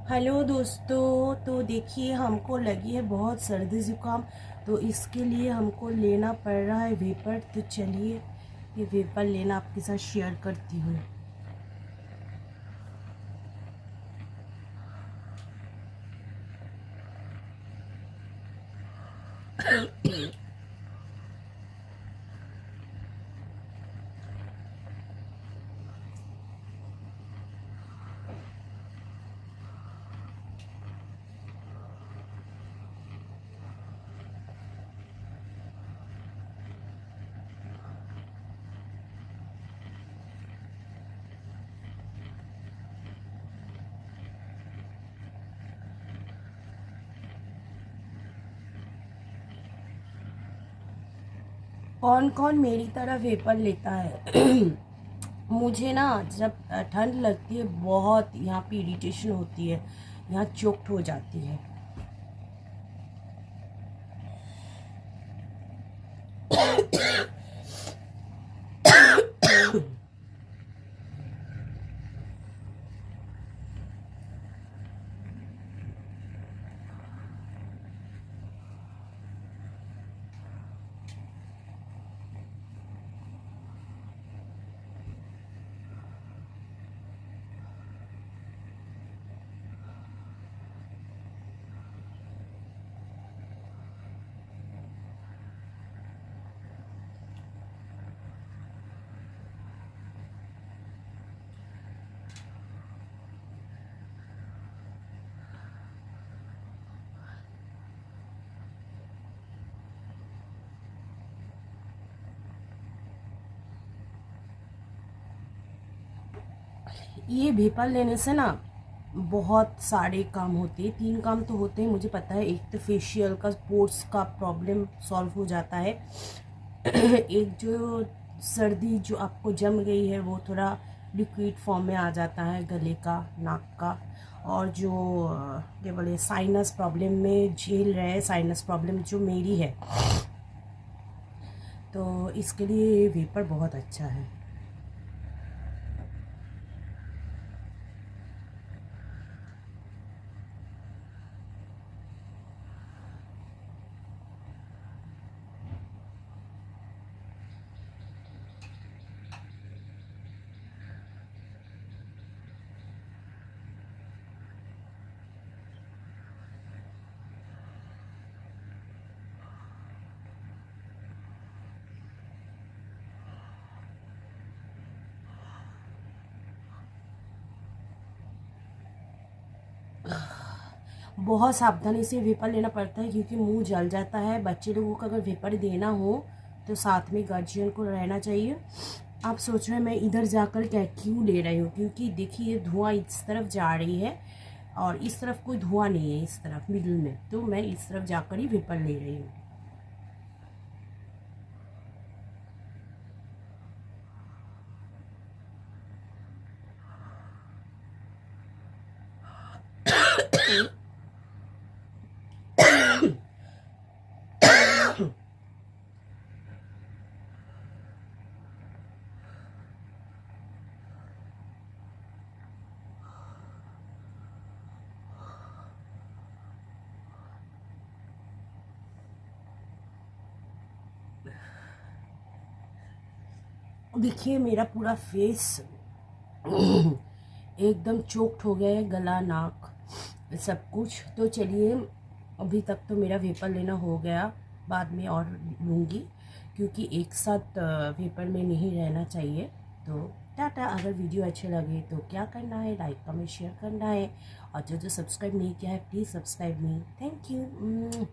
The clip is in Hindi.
हेलो दोस्तों, तो देखिए हमको लगी है बहुत सर्दी ज़ुकाम। तो इसके लिए हमको लेना पड़ रहा है वेपर। तो चलिए ये वेपर लेना आपके साथ शेयर करती हूँ। कौन कौन मेरी तरह वेपर लेता है? मुझे ना जब ठंड लगती है बहुत, यहाँ पे इरिटेशन होती है, यहाँ चोट हो जाती है। ये वेपर लेने से ना बहुत सारे काम होते हैं। 3 काम तो होते हैं मुझे पता है। एक तो फेशियल का पोर्स का प्रॉब्लम सॉल्व हो जाता है। एक जो सर्दी जो आपको जम गई है वो थोड़ा लिक्विड फॉर्म में आ जाता है, गले का, नाक का। और जो क्या बोले साइनस प्रॉब्लम में झेल रहे हैं, साइनस प्रॉब्लम जो मेरी है, तो इसके लिए वेपर बहुत अच्छा है। बहुत सावधानी से वेपर लेना पड़ता है क्योंकि मुंह जल जाता है। बच्चे लोगों को अगर वेपर देना हो तो साथ में गार्जियन को रहना चाहिए। आप सोच रहे हैं मैं इधर जाकर क्या क्यों ले रही हूँ, क्योंकि देखिए धुआं इस तरफ जा रही है और इस तरफ कोई धुआं नहीं है, इस तरफ मिडिल में, तो मैं इस तरफ जाकर ही वेपर ले रही हूँ। देखिए मेरा पूरा फेस एकदम चोक्ड हो गया है, गला, नाक, सब कुछ। तो चलिए अभी तक तो मेरा वेपर लेना हो गया, बाद में और लूँगी क्योंकि एक साथ वेपर में नहीं रहना चाहिए। तो टाटा। अगर वीडियो अच्छे लगे तो क्या करना है, लाइक कमेंट शेयर करना है, और जो जो सब्सक्राइब नहीं किया है please subscribe me. Thank you.